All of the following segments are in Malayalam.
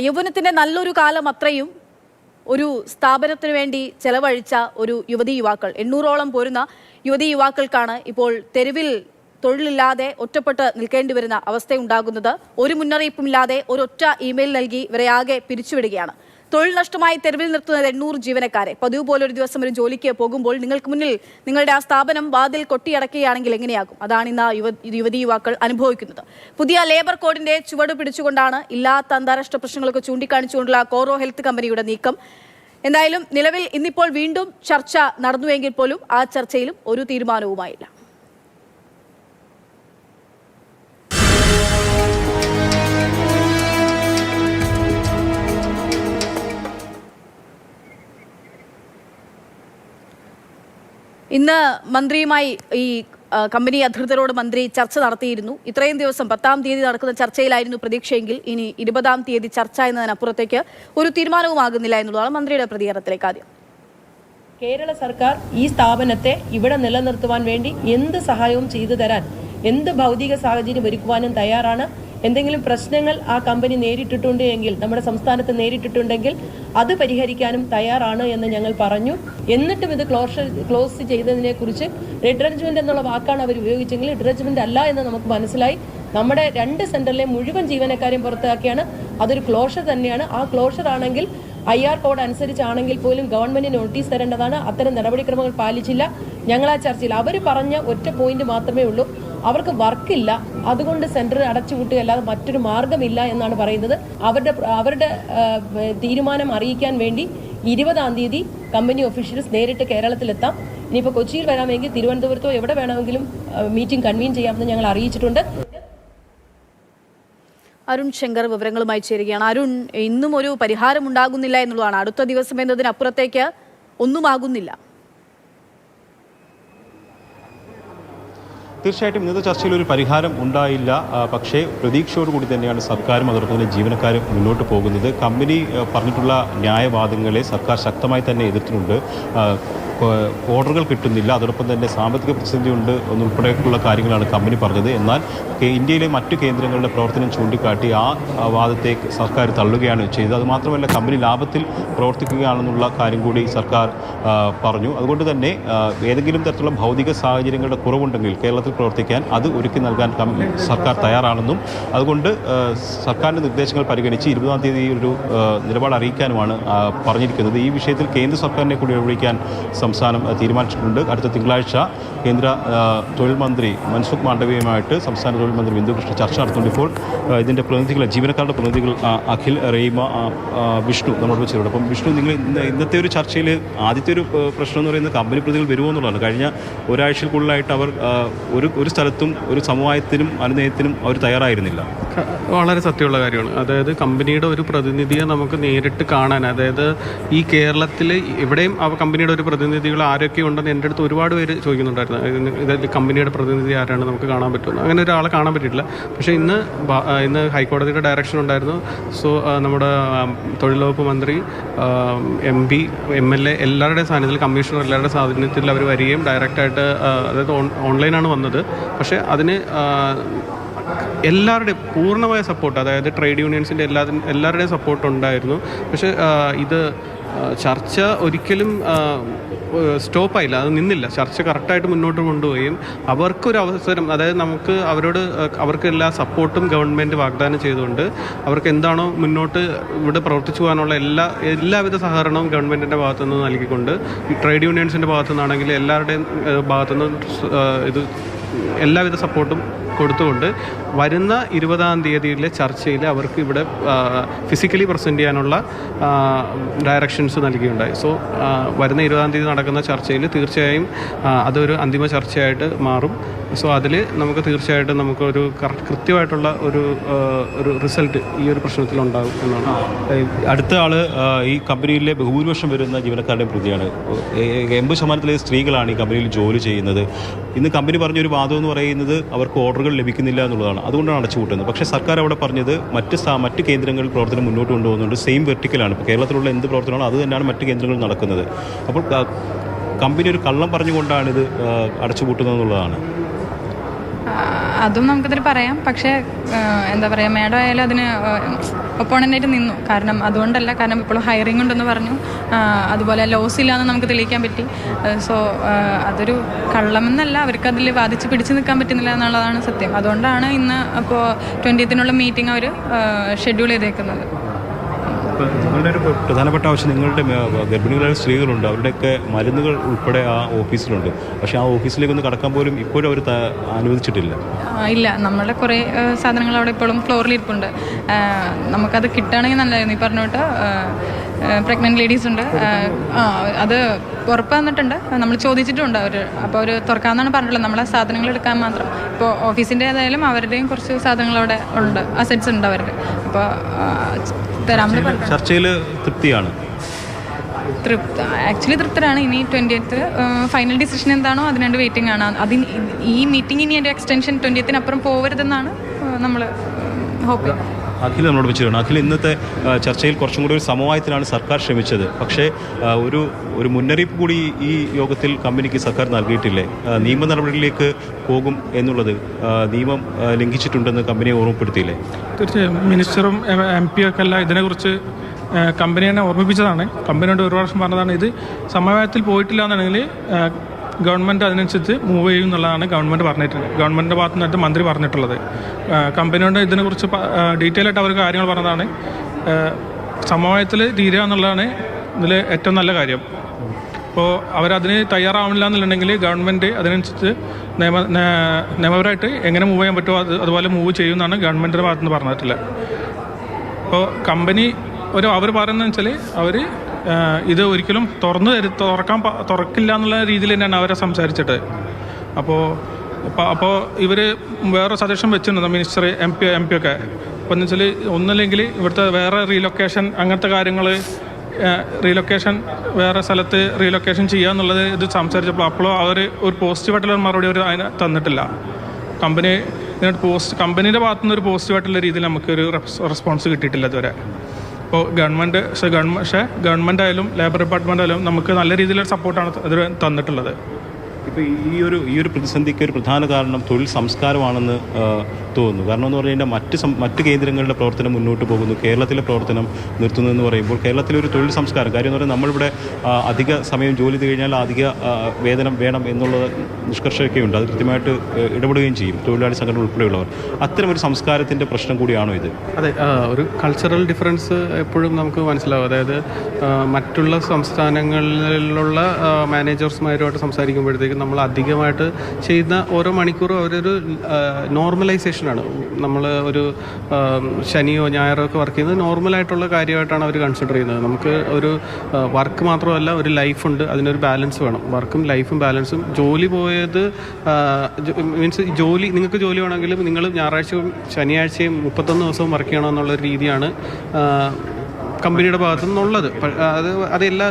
യൗവനത്തിന്റെ നല്ലൊരു കാലം അത്രയും ഒരു സ്ഥാപനത്തിന് വേണ്ടി ചെലവഴിച്ച ഒരു യുവതി യുവാക്കൾ 800ഓളം പോരുന്ന യുവതി യുവാക്കൾക്കാണ് ഇപ്പോൾ തെരുവിൽ തൊഴിലില്ലാതെ ഒറ്റപ്പെട്ട് നിൽക്കേണ്ടി വരുന്ന അവസ്ഥയുണ്ടാകുന്നത്. ഒരു മുന്നറിയിപ്പുമില്ലാതെ ഒരൊറ്റ ഇമെയിൽ നൽകി ഇവരെ ആകെ പിരിച്ചുവിടുകയാണ്. തൊഴിൽ നഷ്ടമായി തെരുവിൽ നിർത്തുന്നത് 800 ജീവനക്കാരെ. പതിവ് പോലെ ഒരു ദിവസം ഒരു ജോലിക്ക് പോകുമ്പോൾ നിങ്ങൾക്ക് മുന്നിൽ നിങ്ങളുടെ ആ സ്ഥാപനം വാതിൽ കൊട്ടിയടക്കുകയാണെങ്കിൽ എങ്ങനെയാകും? അതാണ് ഇന്ന് യുവതി യുവാക്കൾ അനുഭവിക്കുന്നത്. പുതിയ ലേബർ കോഡിന്റെ ചുവട് പിടിച്ചുകൊണ്ടാണ് ഇല്ലാത്ത അന്താരാഷ്ട്ര പ്രശ്നങ്ങളൊക്കെ ചൂണ്ടിക്കാണിച്ചുകൊണ്ടുള്ള കോറോ ഹെൽത്ത് കമ്പനിയുടെ നീക്കം. എന്തായാലും നിലവിൽ ഇന്നിപ്പോൾ വീണ്ടും ചർച്ച നടന്നുവെങ്കിൽ പോലും ആ ചർച്ചയിലും ഒരു തീരുമാനവുമായില്ല. ഇന്ന് മന്ത്രിയുമായി ഈ കമ്പനി അധികൃതരോട് മന്ത്രി ചർച്ച നടത്തിയിരുന്നു. ഇത്രയും ദിവസം 10-ാം തീയതി നടക്കുന്ന ചർച്ചയിലായിരുന്നു പ്രതീക്ഷയെങ്കിൽ ഇനി 20-ാം തീയതി ചർച്ച എന്നതിനപ്പുറത്തേക്ക് ഒരു തീരുമാനവുമാകുന്നില്ല എന്നുള്ളതാണ് മന്ത്രിയുടെ പ്രതികരണത്തിലേക്ക്. ആദ്യം കേരള സർക്കാർ ഈ സ്ഥാപനത്തെ ഇവിടെ നിലനിർത്തുവാൻ വേണ്ടി എന്ത് സഹായവും ചെയ്തു തരാൻ, എന്ത് ഭൗതിക സാഹചര്യം ഒരുക്കുവാനും തയ്യാറാണ്. എന്തെങ്കിലും പ്രശ്നങ്ങൾ ആ കമ്പനി നേരിട്ടിട്ടുണ്ട് എങ്കിൽ, നമ്മുടെ സംസ്ഥാനത്ത് നേരിട്ടിട്ടുണ്ടെങ്കിൽ അത് പരിഹരിക്കാനും തയ്യാറാണ് എന്ന് ഞങ്ങൾ പറഞ്ഞു. എന്നിട്ടും ഇത് ക്ലോസ് ചെയ്തതിനെ കുറിച്ച് റിട്രഞ്ച്മെന്റ് എന്നുള്ള വാക്കാണ് അവർ ഉപയോഗിച്ചെങ്കിൽ റിട്രഞ്ച്മെന്റ് അല്ല എന്ന് നമുക്ക് മനസ്സിലായി. നമ്മുടെ 2 സെന്ററിലെ മുഴുവൻ ജീവനക്കാരെയും പുറത്താക്കിയാണ്. അതൊരു ക്ലോഷർ തന്നെയാണ്. ആ ക്ലോഷർ ആണെങ്കിൽ IR കോഡ് അനുസരിച്ചാണെങ്കിൽ പോലും ഗവൺമെന്റിന് നോട്ടീസ് തരേണ്ടതാണ്. അത്തരം നടപടിക്രമങ്ങൾ പാലിച്ചില്ല. ഞങ്ങൾ ആ ചർച്ചയിൽ അവർ പറഞ്ഞ ഒറ്റ പോയിന്റ് മാത്രമേ ഉള്ളൂ, അവർക്ക് വർക്കില്ല, അതുകൊണ്ട് സെന്റർ അടച്ചുപൂട്ടുക അല്ലാതെ മറ്റൊരു മാർഗമില്ല എന്നാണ് പറയുന്നത്. അവരുടെ തീരുമാനം അറിയിക്കാൻ വേണ്ടി 20-ാം തീയതി കമ്പനി ഒഫീഷ്യൽസ് നേരിട്ട് കേരളത്തിലെത്താം. ഇനിയിപ്പോൾ കൊച്ചിയിൽ വരാമെങ്കിൽ തിരുവനന്തപുരത്തോ എവിടെ വേണമെങ്കിലും മീറ്റിംഗ് കൺവീൻ ചെയ്യാമെന്ന് ഞങ്ങൾ അറിയിച്ചിട്ടുണ്ട്. അരുൺ ശങ്കർ വിവരങ്ങളുമായി ചേരുകയാണ്. അരുൺ, ഇന്നും ഒരു പരിഹാരം ഉണ്ടാകുന്നില്ല എന്നുള്ളതാണ്. അടുത്ത ദിവസം എന്നതിനപ്പുറത്തേക്ക് ഒന്നുമാകുന്നില്ല. തീർച്ചയായിട്ടും ഇന്നത്തെ ചർച്ചയിൽ ഒരു പരിഹാരം ഉണ്ടായില്ല. പക്ഷേ പ്രതീക്ഷയോടുകൂടി തന്നെയാണ് സർക്കാരും അതോടൊപ്പം തന്നെ ജീവനക്കാരും മുന്നോട്ട് പോകുന്നത്. കമ്പനി പറഞ്ഞിട്ടുള്ള ന്യായവാദങ്ങളെ സർക്കാർ ശക്തമായി തന്നെ എതിർത്തിട്ടുണ്ട്. ഓർഡറുകൾ കിട്ടുന്നില്ല, അതോടൊപ്പം തന്നെ സാമ്പത്തിക പ്രതിസന്ധി ഉണ്ട് എന്നുൾപ്പെടെയുള്ള കാര്യങ്ങളാണ് കമ്പനി പറഞ്ഞത്. എന്നാൽ ഇന്ത്യയിലെ മറ്റു കേന്ദ്രങ്ങളുടെ പ്രവർത്തനം ചൂണ്ടിക്കാട്ടി ആ വാദത്തെ സർക്കാർ തള്ളുകയാണ് ചെയ്തത്. അതുമാത്രമല്ല, കമ്പനി ലാഭത്തിൽ പ്രവർത്തിക്കുകയാണെന്നുള്ള കാര്യം കൂടി സർക്കാർ പറഞ്ഞു. അതുകൊണ്ട് തന്നെ ഏതെങ്കിലും തരത്തിലുള്ള ഭൗതിക സാഹചര്യങ്ങളുടെ കുറവുണ്ടെങ്കിൽ കേരളത്തിൽ പ്രവർത്തിക്കാൻ അത് ഒരുക്കി നൽകാൻ സർക്കാർ തയ്യാറാണെന്നും അതുകൊണ്ട് സർക്കാരിൻ്റെ നിർദ്ദേശങ്ങൾ പരിഗണിച്ച് 20-ാം തീയതി ഒരു നിലപാട് അറിയിക്കാനുമാണ് പറഞ്ഞിരിക്കുന്നത്. ഈ വിഷയത്തിൽ കേന്ദ്ര സർക്കാരിനെ കൂടി ഇടപെടിക്കാൻ സംസ്ഥാനം തീരുമാനിച്ചിട്ടുണ്ട്. അടുത്ത തിങ്കളാഴ്ച കേന്ദ്ര തൊഴിൽ മന്ത്രി മൻസുഖ് മാണ്ഡവ്യയുമായിട്ട് സംസ്ഥാന തൊഴിൽ മന്ത്രി ബിന്ദു കൃഷ്ണ ചർച്ച നടത്തുന്നുണ്ട്. ഇപ്പോൾ ഇതിൻ്റെ പ്രതിനിധികൾ, ജീവനക്കാരുടെ പ്രതിനിധികൾ അഖിൽ, റീമ, വിഷ്ണു നമ്മളോട് ചേരുന്നുണ്ട്. അപ്പം വിഷ്ണു, നിങ്ങൾ ഇന്നത്തെ ഒരു ചർച്ചയിൽ ആദ്യത്തെ ഒരു പ്രശ്നം എന്ന് പറയുന്നത് കമ്പനി പ്രതികൾ വരുമോ എന്നുള്ളതാണ്. കഴിഞ്ഞ ഒരാഴ്ചയിൽ കൂടുതലായിട്ട് അവർ ഒരു സ്ഥലത്തും ഒരു സമവായത്തിനും അനുനയത്തിനും അവർ തയ്യാറായിരുന്നില്ല. വളരെ സത്യമുള്ള കാര്യമാണ്. അതായത് കമ്പനിയുടെ ഒരു പ്രതിനിധിയെ നമുക്ക് നേരിട്ട് കാണാൻ, അതായത് ഈ കേരളത്തിൽ എവിടെയും കമ്പനിയുടെ ഒരു പ്രതിനിധികൾ ആരൊക്കെ ഉണ്ടെന്ന് എൻ്റെ അടുത്ത് ഒരുപാട് പേര് ചോദിക്കുന്നുണ്ടായിരുന്നു. ഇതിൽ കമ്പനിയുടെ പ്രതിനിധി ആരാണ്, നമുക്ക് കാണാൻ പറ്റുമെന്ന്. അങ്ങനെ ഒരാളെ കാണാൻ പറ്റിയിട്ടില്ല. പക്ഷേ ഇന്ന് ഹൈക്കോടതിയുടെ ഡയറക്ഷൻ ഉണ്ടായിരുന്നു. സോ നമ്മുടെ തൊഴിൽ വകുപ്പ് മന്ത്രി, MP, MLA എല്ലാവരുടെയും സാന്നിധ്യത്തിൽ, കമ്മീഷണർ എല്ലാവരുടെ സാന്നിധ്യത്തിൽ അവർ വരികയും ഡയറക്റ്റായിട്ട്, അതായത് ഓൺലൈനാണ് വന്നത്. പക്ഷേ അതിന് എല്ലാവരുടെയും പൂർണ്ണമായ സപ്പോർട്ട്, അതായത് ട്രേഡ് യൂണിയൻസിൻ്റെ എല്ലാവരുടെയും സപ്പോർട്ട് ഉണ്ടായിരുന്നു. പക്ഷേ ഇത് ചർച്ച ഒരിക്കലും സ്റ്റോപ്പായില്ല, അത് നിന്നില്ല. ചർച്ച കറക്റ്റായിട്ട് മുന്നോട്ട് കൊണ്ടുപോവുകയും അവർക്കൊരു അവസരം, അതായത് അവർക്ക് എല്ലാ സപ്പോർട്ടും ഗവൺമെൻറ് വാഗ്ദാനം ചെയ്തുകൊണ്ട് അവർക്ക് എന്താണോ മുന്നോട്ട് ഇവിടെ പ്രവർത്തിച്ചു പോകാനുള്ള എല്ലാവിധ സഹകരണവും ഗവൺമെൻറ്റിൻ്റെ ഭാഗത്തുനിന്ന് നൽകിക്കൊണ്ട്, ഈ ട്രേഡ് യൂണിയൻസിൻ്റെ ഭാഗത്തുനിന്നാണെങ്കിൽ എല്ലാവരുടെയും ഭാഗത്തുനിന്ന് ഇത് എല്ലാവിധ സപ്പോർട്ടും കൊടുത്തുകൊണ്ട് വരുന്ന 20-ാം തീയതിയിലെ ചർച്ചയിൽ അവർക്ക് ഇവിടെ ഫിസിക്കലി പ്രസൻറ്റ് ചെയ്യാനുള്ള ഡയറക്ഷൻസ് നൽകിയുണ്ടായി. സോ വരുന്ന 20-ാം തീയതി നടക്കുന്ന ചർച്ചയിൽ തീർച്ചയായും അതൊരു അന്തിമ ചർച്ചയായിട്ട് മാറും. സോ അതിൽ നമുക്ക് തീർച്ചയായിട്ടും നമുക്കൊരു കൃത്യമായിട്ടുള്ള ഒരു റിസൾട്ട് ഈ ഒരു പ്രശ്നത്തിലുണ്ടാകും എന്നാണ്. അടുത്ത ആൾ ഈ കമ്പനിയിലെ ഭൂരിപക്ഷം വരുന്ന ജീവനക്കാരുടെ പ്രതിയാണ്. 80% സ്ത്രീകളാണ് ഈ കമ്പനിയിൽ ജോലി ചെയ്യുന്നത്. ഇന്ന് കമ്പനി പറഞ്ഞൊരു വാദം എന്ന് പറയുന്നത് അവർക്ക് ഓർഡറുകൾ ലഭിക്കുന്നില്ല എന്നുള്ളതാണ്. അതുകൊണ്ടാണ് അടച്ചുപൂട്ടുന്നത്. പക്ഷേ സർക്കാർ അവിടെ പറഞ്ഞത് മറ്റ് കേന്ദ്രങ്ങളിൽ പ്രവർത്തനം മുന്നോട്ട് കൊണ്ടുപോകുന്നുണ്ട്. സെയിം വെർട്ടിക്കലാണ്. ഇപ്പോൾ കേരളത്തിലുള്ള എന്ത് പ്രവർത്തനമാണോ അത് തന്നെയാണ് മറ്റ് കേന്ദ്രങ്ങളിൽ നടക്കുന്നത്. അപ്പോൾ കമ്പനി ഒരു കള്ളം പറഞ്ഞുകൊണ്ടാണ് ഇത് അടച്ചുപൂട്ടുന്നത് എന്നുള്ളതാണ്. അതും നമുക്കതിൽ പറയാം. പക്ഷേ എന്താ പറയുക, മാഡം ആയാലും അതിന് ഒപ്പോണൻ്റായിട്ട് നിന്നു. കാരണം അതുകൊണ്ടല്ല, കാരണം ഇപ്പോഴും ഹയറിംഗ് ഉണ്ടെന്ന് പറഞ്ഞു. അതുപോലെ ലോസ് ഇല്ലയെന്ന് നമുക്ക് തെളിയിക്കാൻ പറ്റി. സോ അതൊരു കള്ളമെന്നല്ല, അവർക്ക് അതിൽ വാദിച്ച് പിടിച്ചു നിൽക്കാൻ പറ്റുന്നില്ല എന്നുള്ളതാണ് സത്യം. അതുകൊണ്ടാണ് ഇന്ന് അപ്പോൾ 20th മീറ്റിംഗ് അവർ ഷെഡ്യൂൾ ചെയ്തേക്കുന്നത്. നിങ്ങളുടെ ഒരു പ്രധാനപ്പെട്ട ആവശ്യം, നിങ്ങളുടെ ഗർഭിണികളായ സ്ത്രീകളുണ്ട്, അവരുടെയൊക്കെ മരുന്നുകൾ ഉൾപ്പെടെ ആ ഓഫീസിലുണ്ട്. പക്ഷേ ആ ഓഫീസിലേക്കൊന്ന് കടക്കാൻ പോലും ഇപ്പോഴും അവർ അനുവദിച്ചിട്ടില്ല. ഇല്ല, നമ്മളുടെ കുറേ സാധനങ്ങൾ അവിടെ ഇപ്പോഴും ഫ്ലോറിലിരിപ്പുണ്ട്. നമുക്കത് കിട്ടുകയാണെങ്കിൽ നല്ലതായിരുന്നു. ഈ പറഞ്ഞോട്ട് പ്രഗ്നൻറ്റ് ലേഡീസ് ഉണ്ട്, അത് ഉറപ്പ് തന്നിട്ടുണ്ട്, നമ്മൾ ചോദിച്ചിട്ടുണ്ട് അവർ. അപ്പോൾ അവർ തുറക്കാമെന്നാണ് പറഞ്ഞിട്ടുള്ളത്, നമ്മളെ സാധനങ്ങൾ എടുക്കാൻ മാത്രം. ഇപ്പോൾ ഓഫീസിൻ്റെ ഏതായാലും അവരുടെയും കുറച്ച് സാധനങ്ങൾ അവിടെ ഉണ്ട്, അസറ്റ്സ് ഉണ്ട് അവരുടെ. അപ്പോൾ തരാമെന്ന് പറഞ്ഞു. ചർച്ചയിൽ തൃപ്തിയാണ്, ആക്ച്വലി തൃപ്തരാണ്. ഇനി 20th ഫൈനൽ ഡിസിഷൻ എന്താണോ അതിനുവേണ്ടി വെയിറ്റിംഗ് ആണ്. ഈ മീറ്റിംഗ് ഇനി എൻ്റെ എക്സ്റ്റൻഷൻ 20th പോകരുതെന്നാണ് നമ്മൾ ഹോപ്പ് ചെയ്യുന്നത്. അഖിൽ നമ്മളോട് വെച്ചിട്ടുണ്ട്. അഖിൽ, ഇന്നത്തെ ചർച്ചയിൽ കുറച്ചും കൂടി ഒരു സമവായത്തിനാണ് സർക്കാർ ശ്രമിച്ചത്. പക്ഷേ ഒരു മുന്നറിയിപ്പ് കൂടി ഈ യോഗത്തിൽ കമ്പനിക്ക് സർക്കാർ നൽകിയിട്ടില്ലേ? നിയമ നടപടികളിലേക്ക് പോകും എന്നുള്ളത് നിയമം ലംഘിച്ചിട്ടുണ്ടെന്ന് കമ്പനിയെ ഓർമ്മപ്പെടുത്തിയില്ലേ? തീർച്ചയായും മിനിസ്റ്ററും MP ഒക്കെ എല്ലാം ഇതിനെക്കുറിച്ച് കമ്പനിയെ ഓർമ്മിപ്പിച്ചതാണ്. കമ്പനിയോട് ഒരു പ്രാവശ്യം പറഞ്ഞതാണ്, ഇത് സമവായത്തിൽ പോയിട്ടില്ല എന്നുണ്ടെങ്കിൽ ഗവൺമെൻറ് അതിനനുസരിച്ച് മൂവ് ചെയ്യും എന്നുള്ളതാണ് ഗവൺമെൻറ്റിൻ്റെ ഭാഗത്തു നിന്നിട്ട് മന്ത്രി പറഞ്ഞിട്ടുള്ളത്. കമ്പനിയോട് ഇതിനെക്കുറിച്ച് ഡീറ്റെയിൽ ആയിട്ട് അവർ കാര്യങ്ങൾ പറഞ്ഞതാണ്. സമവായത്തിൽ തീരുക എന്നുള്ളതാണ് ഇതിൽ ഏറ്റവും നല്ല കാര്യം. അപ്പോൾ അവരതിന് തയ്യാറാവില്ല എന്നുണ്ടെങ്കിൽ ഗവൺമെൻറ് അതിനനുസരിച്ച് നിയമപരമായിട്ട് എങ്ങനെ മൂവ് ചെയ്യാൻ പറ്റുമോ അതുപോലെ മൂവ് ചെയ്യുമെന്നാണ് ഗവൺമെൻറ്റിൻ്റെ ഭാഗത്തു നിന്ന് പറഞ്ഞിട്ടുള്ളത്. അപ്പോൾ കമ്പനി അവർ പറയുന്നതെന്ന് വെച്ചാൽ അവർ ഇത് ഒരിക്കലും തുറക്കില്ല എന്നുള്ള രീതിയിൽ തന്നെയാണ് അവരെ സംസാരിച്ചിട്ട്. അപ്പോൾ ഇവർ വേറെ സജഷൻ വെച്ചിട്ടുണ്ട്, മിനിസ്റ്റർ MP ഒക്കെ. അപ്പോൾ എന്ന് വെച്ചാൽ ഒന്നുമില്ലെങ്കിൽ ഇവിടുത്തെ വേറെ റീലൊക്കേഷൻ, അങ്ങനത്തെ കാര്യങ്ങൾ, വേറെ സ്ഥലത്ത് റീലൊക്കേഷൻ ചെയ്യുക എന്നുള്ളത് ഇത് സംസാരിച്ചപ്പോൾ അപ്പോഴും അവർ ഒരു പോസിറ്റീവായിട്ടുള്ള മറുപടി അവർ അതിന് തന്നിട്ടില്ല. കമ്പനീൻ്റെ ഭാഗത്തുനിന്ന് ഒരു പോസിറ്റീവായിട്ടുള്ള രീതിയിൽ നമുക്കൊരു റെസ്പോൺസ് കിട്ടിയിട്ടില്ല ഇതുവരെ. അപ്പോൾ ഗവൺമെൻറ് ആയാലും ലേബർ ഡിപ്പാർട്ട്മെൻ്റ് ആയാലും നമുക്ക് നല്ല രീതിയിലുള്ള സപ്പോർട്ടാണ് അതിൽ തന്നിട്ടുള്ളത്. ഇപ്പോൾ ഈ ഒരു പ്രതിസന്ധിക്ക് ഒരു പ്രധാന കാരണം തൊഴിൽ സംസ്കാരമാണെന്ന് തോന്നുന്നു. കാരണം എന്ന് പറഞ്ഞു കഴിഞ്ഞാൽ മറ്റ് കേന്ദ്രങ്ങളുടെ പ്രവർത്തനം മുന്നോട്ട് പോകുന്നു, കേരളത്തിലെ പ്രവർത്തനം നിർത്തുന്നു എന്ന് പറയുമ്പോൾ കേരളത്തിലെ ഒരു തൊഴിൽ സംസ്കാരം കാര്യം എന്ന് പറഞ്ഞാൽ നമ്മളിവിടെ അധിക സമയം ജോലി ചെയ്ത് കഴിഞ്ഞാൽ അധിക വേതനം വേണം എന്നുള്ള നിഷ്കർഷയൊക്കെയുണ്ട്. അത് കൃത്യമായിട്ട് ഇടപെടുകയും ചെയ്യും തൊഴിലാളി സംഘടന ഉൾപ്പെടെയുള്ളവർ. അത്തരമൊരു സംസ്കാരത്തിൻ്റെ പ്രശ്നം കൂടിയാണോ ഇത്? അതെ, ഒരു കൾച്ചറൽ ഡിഫറൻസ് എപ്പോഴും നമുക്ക് മനസ്സിലാവും. അതായത് മറ്റുള്ള സംസ്ഥാനങ്ങളിലുള്ള മാനേജേഴ്സുമാരുമായിട്ട് സംസാരിക്കുമ്പോഴത്തേക്കും നമ്മൾ അധികമായിട്ട് ചെയ്യുന്ന ഓരോ മണിക്കൂറും അവരൊരു നോർമലൈസേഷനാണ്. നമ്മൾ ഒരു ശനിയോ ഞായറോ ഒക്കെ വർക്ക് ചെയ്യുന്നത് നോർമലായിട്ടുള്ള കാര്യമായിട്ടാണ് അവർ കൺസിഡർ ചെയ്യുന്നത്. നമുക്ക് ഒരു വർക്ക് മാത്രമല്ല, ഒരു ലൈഫുണ്ട്, അതിനൊരു ബാലൻസ് വേണം. വർക്കും ലൈഫും ബാലൻസും. ജോലി പോയത് മീൻസ് നിങ്ങൾക്ക് ജോലി വേണമെങ്കിലും നിങ്ങൾ ഞായറാഴ്ചയും ശനിയാഴ്ചയും 31 ദിവസവും വർക്ക് ചെയ്യണമെന്നുള്ള രീതിയാണ് കമ്പനിയുടെ ഭാഗത്തു നിന്നുള്ളത്.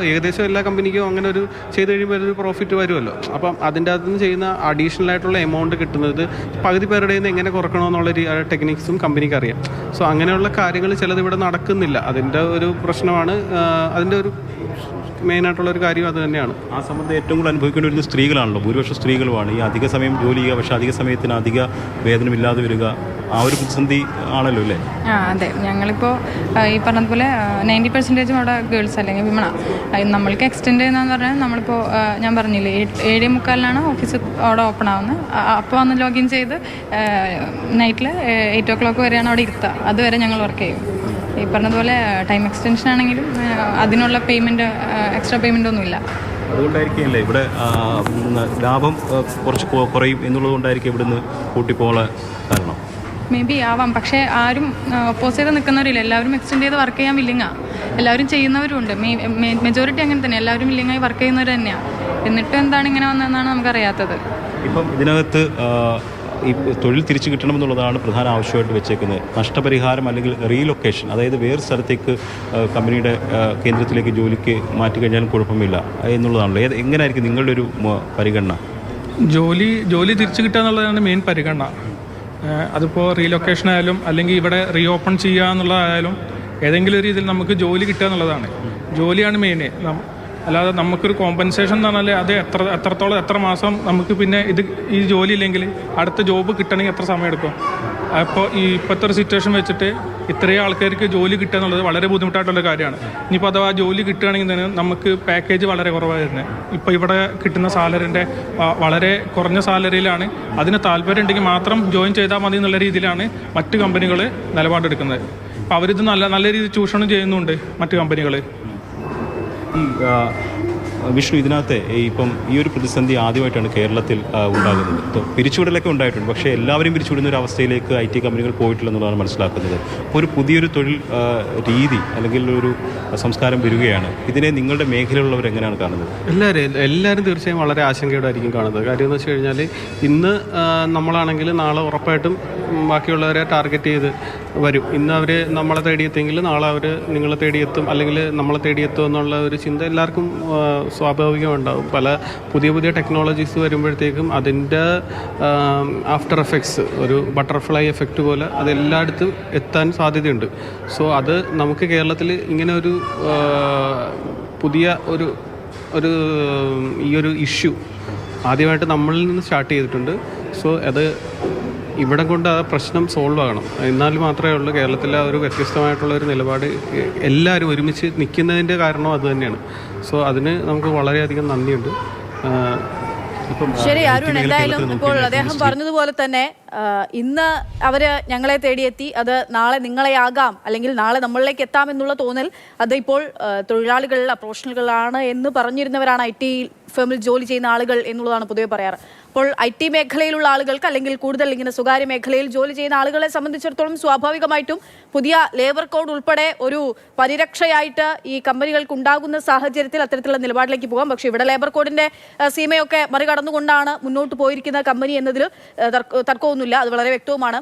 ഏകദേശം എല്ലാ കമ്പനിക്കും അങ്ങനെ ഒരു ചെയ്ത് കഴിയുമ്പോൾ ഒരു പ്രോഫിറ്റ് വരുമല്ലോ. അപ്പം അതിൻ്റെ അകത്ത് നിന്ന് ചെയ്യുന്ന അഡീഷണൽ ആയിട്ടുള്ള എമൗണ്ട് കിട്ടുന്നത് പകുതി പേരുടെ നിന്ന് എങ്ങനെ കുറക്കണമെന്നുള്ള ടെക്നിക്സും കമ്പനിക്ക് അറിയാം. സോ അങ്ങനെയുള്ള കാര്യങ്ങൾ ചിലത് ഇവിടെ നടക്കുന്നില്ല. അതിൻ്റെ ഒരു പ്രശ്നമാണ്. അതിൻ്റെ ഒരു മെയിനായിട്ടുള്ളൊരു കാര്യം അത് തന്നെയാണ്. ആ സംബന്ധം ഏറ്റവും കൂടുതൽ അനുഭവിക്കേണ്ടി വരുന്ന സ്ത്രീകളാണല്ലോ, ഭൂരിപക്ഷം സ്ത്രീകളുമാണ്. ഈ അധിക സമയം ജോലി ചെയ്യുക, പക്ഷേ അധിക സമയത്തിന് അധിക വേതനമില്ലാതെ വരിക, ആ ഒരു പ്രതിസന്ധി ആണല്ലോ അല്ലേ? അതെ, ഞങ്ങളിപ്പോൾ ഈ പറഞ്ഞതുപോലെ 90% അവിടെ ഗേൾസ് അല്ലെങ്കിൽ വിമണ. നമ്മൾക്ക് എക്സ്റ്റെൻഡ് ചെയ്യുന്നതെന്ന് പറഞ്ഞാൽ നമ്മളിപ്പോൾ ഞാൻ പറഞ്ഞില്ലേ 7:45 ഓഫീസ് അവിടെ ഓപ്പൺ ആവുന്നത്. അപ്പോൾ വന്ന് ലോഗിൻ ചെയ്ത് നൈറ്റിൽ 8 o'clock വരെയാണ് അവിടെ ഇരുത്തുക. അതുവരെ ഞങ്ങൾ വർക്ക് ചെയ്യും. ഈ പറഞ്ഞതുപോലെ ടൈം എക്സ്റ്റൻഷൻ ആണെങ്കിലും അതിനുള്ള പേയ്മെൻറ്റ്, എക്സ്ട്രാ പേയ്മെൻ്റ് ഒന്നുമില്ല. അതുകൊണ്ടായിരിക്കില്ലേ ഇവിടെ ലാഭം കുറച്ച് കുറയും എന്നുള്ളത് കൊണ്ടായിരിക്കും ഇവിടുന്ന് കൂട്ടിപ്പോകാൻ കാരണം? മേ ബി ആവാം. പക്ഷേ ആരും ഒപ്പോസ് ചെയ്ത് നിൽക്കുന്നവരില്ല. എല്ലാവരും എക്സ്റ്റെൻഡ് ചെയ്ത് വർക്ക് ചെയ്യാൻ വില്ലിങ്ങാണ്. എല്ലാവരും ചെയ്യുന്നവരുണ്ട്. മെജോറിറ്റി അങ്ങനെ തന്നെ, എല്ലാവരും വില്ലിങ്ങായി വർക്ക് ചെയ്യുന്നവർ തന്നെയാണ്. എന്നിട്ടും എന്താണ് ഇങ്ങനെ വന്നതെന്നാണ് നമുക്കറിയാത്തത്. ഇപ്പം ഇതിനകത്ത് ഈ തൊഴിൽ തിരിച്ചു കിട്ടണമെന്നുള്ളതാണ് പ്രധാന ആവശ്യമായിട്ട് വെച്ചേക്കുന്നത്. നഷ്ടപരിഹാരം അല്ലെങ്കിൽ റീലൊക്കേഷൻ, അതായത് വേറെ സ്ഥലത്തേക്ക് കമ്പനിയുടെ കേന്ദ്രത്തിലേക്ക് ജോലിക്ക് മാറ്റിക്കഴിഞ്ഞാലും കുഴപ്പമില്ല എന്നുള്ളതാണല്ലോ. എങ്ങനെയായിരിക്കും നിങ്ങളുടെ ഒരു പരിഗണന? ജോലി തിരിച്ചു കിട്ടുക എന്നുള്ളതാണ് മെയിൻ പരിഗണന. അതിപ്പോൾ റീലൊക്കേഷൻ ആയാലും അല്ലെങ്കിൽ ഇവിടെ റീ ഓപ്പൺ ചെയ്യുക എന്നുള്ളതായാലും ഏതെങ്കിലും ഒരു രീതിയിൽ നമുക്ക് ജോലി കിട്ടുക എന്നുള്ളതാണ്. ജോലിയാണ് മെയിൻ. അല്ലാതെ നമുക്കൊരു കോമ്പൻസേഷൻ എന്ന് പറഞ്ഞാൽ അത് എത്രത്തോളം എത്ര മാസം നമുക്ക് പിന്നെ ഈ ജോലി ഇല്ലെങ്കിൽ അടുത്ത ജോബ് കിട്ടണമെങ്കിൽ എത്ര സമയം എടുക്കും. അപ്പോൾ ഇപ്പോഴത്തെ ഒരു സിറ്റുവേഷൻ വെച്ചിട്ട് ഇത്രയും ആൾക്കാർക്ക് ജോലി കിട്ടുക എന്നുള്ളത് വളരെ ബുദ്ധിമുട്ടായിട്ടുള്ള കാര്യമാണ്. ഇനിയിപ്പോൾ അഥവാ ജോലി കിട്ടുകയാണെങ്കിൽ തന്നെ നമുക്ക് പാക്കേജ് വളരെ കുറവായിരുന്നു. ഇപ്പോൾ ഇവിടെ കിട്ടുന്ന സാലറിൻ്റെ വളരെ കുറഞ്ഞ സാലറിയിലാണ്. അതിന് താല്പര്യം ഉണ്ടെങ്കിൽ മാത്രം ജോയിൻ ചെയ്താൽ മതി എന്നുള്ള രീതിയിലാണ് മറ്റ് കമ്പനികൾ നിലപാടെടുക്കുന്നത്. അപ്പോൾ അവരിത് നല്ല രീതിയിൽ ചൂഷണം ചെയ്യുന്നുണ്ട് മറ്റ് കമ്പനികൾ. വിഷ്ണു, ഇതിനകത്ത് ഇപ്പം ഈ ഒരു പ്രതിസന്ധി ആദ്യമായിട്ടാണ് കേരളത്തിൽ ഉണ്ടാകുന്നത്. ഇപ്പോൾ പിരിച്ചുവിടലൊക്കെ ഉണ്ടായിട്ടുണ്ട്, പക്ഷേ എല്ലാവരും പിരിച്ചുവിടുന്ന ഒരു അവസ്ഥയിലേക്ക് IT കമ്പനികൾ പോയിട്ടില്ലെന്നുള്ളതാണ് മനസ്സിലാക്കുന്നത്. അപ്പോൾ ഒരു പുതിയൊരു തൊഴിൽ രീതി അല്ലെങ്കിൽ ഒരു സംസ്കാരം വരികയാണ്. ഇതിനെ നിങ്ങളുടെ മേഖലയിലുള്ളവർ എങ്ങനെയാണ് കാണുന്നത്? എല്ലാവരും തീർച്ചയായും വളരെ ആശങ്കയോടെ ആയിരിക്കും കാണുന്നത്. കാര്യം എന്ന് വെച്ച് കഴിഞ്ഞാൽ ഇന്ന് നമ്മളാണെങ്കിൽ നാളെ ഉറപ്പായിട്ടും ബാക്കിയുള്ളവരെ ടാർഗറ്റ് ചെയ്ത് വരും. ഇന്ന് അവർ നമ്മളെ തേടിയെത്തിയെങ്കിൽ നാളെ അവർ നിങ്ങളെ തേടിയെത്തും, അല്ലെങ്കിൽ നമ്മളെ തേടിയെത്തും എന്നുള്ള ഒരു ചിന്ത എല്ലാവർക്കും സ്വാഭാവികമുണ്ടാകും. പല പുതിയ ടെക്നോളജീസ് വരുമ്പോഴത്തേക്കും അതിൻ്റെ ആഫ്റ്റർ എഫക്ട്സ്, ഒരു ബട്ടർഫ്ലൈ എഫക്റ്റ് പോലെ അതെല്ലായിടത്തും എത്താൻ സാധ്യതയുണ്ട്. സോ അത് നമുക്ക് കേരളത്തിൽ ഇങ്ങനെ ഒരു പുതിയ ഒരു ഈ ഒരു ഇഷ്യൂ ആദ്യമായിട്ട് നമ്മളിൽ നിന്ന് സ്റ്റാർട്ട് ചെയ്തിട്ടുണ്ട്. സോ അത് ഇവിടെ കൊണ്ട് ആ പ്രശ്നം സോൾവ് ആകണം. എന്നാൽ മാത്രമേ ഉള്ളൂ കേരളത്തിലെ ഒരു വ്യത്യസ്തമായിട്ടുള്ള ഒരു നിലപാട് എല്ലാവരും ഒരുമിച്ച് നിൽക്കുന്നതിൻ്റെ കാരണം അത് തന്നെയാണ്. സോ അതിന് നമുക്ക് വളരെയധികം നന്ദിയുണ്ട്. ശരി അരുൺ, എന്തായാലും ഇപ്പോൾ അദ്ദേഹം പറഞ്ഞതുപോലെ തന്നെ ഇന്ന് അവര് ഞങ്ങളെ തേടിയെത്തി, അത് നാളെ നിങ്ങളെയാകാം അല്ലെങ്കിൽ നാളെ നമ്മളിലേക്ക് എത്താമെന്നുള്ള തോന്നൽ അത് ഇപ്പോൾ തൊഴിലാളികളിൽ പ്രൊഫഷണലുകളാണ് എന്ന് പറഞ്ഞിരുന്നവരാണ് IT ഫേമിൽ ജോലി ചെയ്യുന്ന ആളുകൾ എന്നുള്ളതാണ് പൊതുവെ പറയാറ്. അപ്പോൾ IT മേഖലയിലുള്ള ആളുകൾക്ക് അല്ലെങ്കിൽ കൂടുതൽ ഇങ്ങനെ സ്വകാര്യ മേഖലയിൽ ജോലി ചെയ്യുന്ന ആളുകളെ സംബന്ധിച്ചിടത്തോളം സ്വാഭാവികമായിട്ടും പുതിയ ലേബർ കോഡ് ഉൾപ്പെടെ ഒരു പരിരക്ഷയായിട്ട് ഈ കമ്പനികൾക്ക് ഉണ്ടാകുന്ന സാഹചര്യത്തിൽ അത്തരത്തിലുള്ള നിലപാടിലേക്ക് പോകാം. പക്ഷേ ഇവിടെ ലേബർ കോഡിന്റെ സീമയൊക്കെ മറികടന്നുകൊണ്ടാണ് മുന്നോട്ട് പോയിരിക്കുന്ന കമ്പനി എന്നതിൽ തർക്കമൊന്നുമില്ല, അത് വളരെ വ്യക്തവുമാണ്.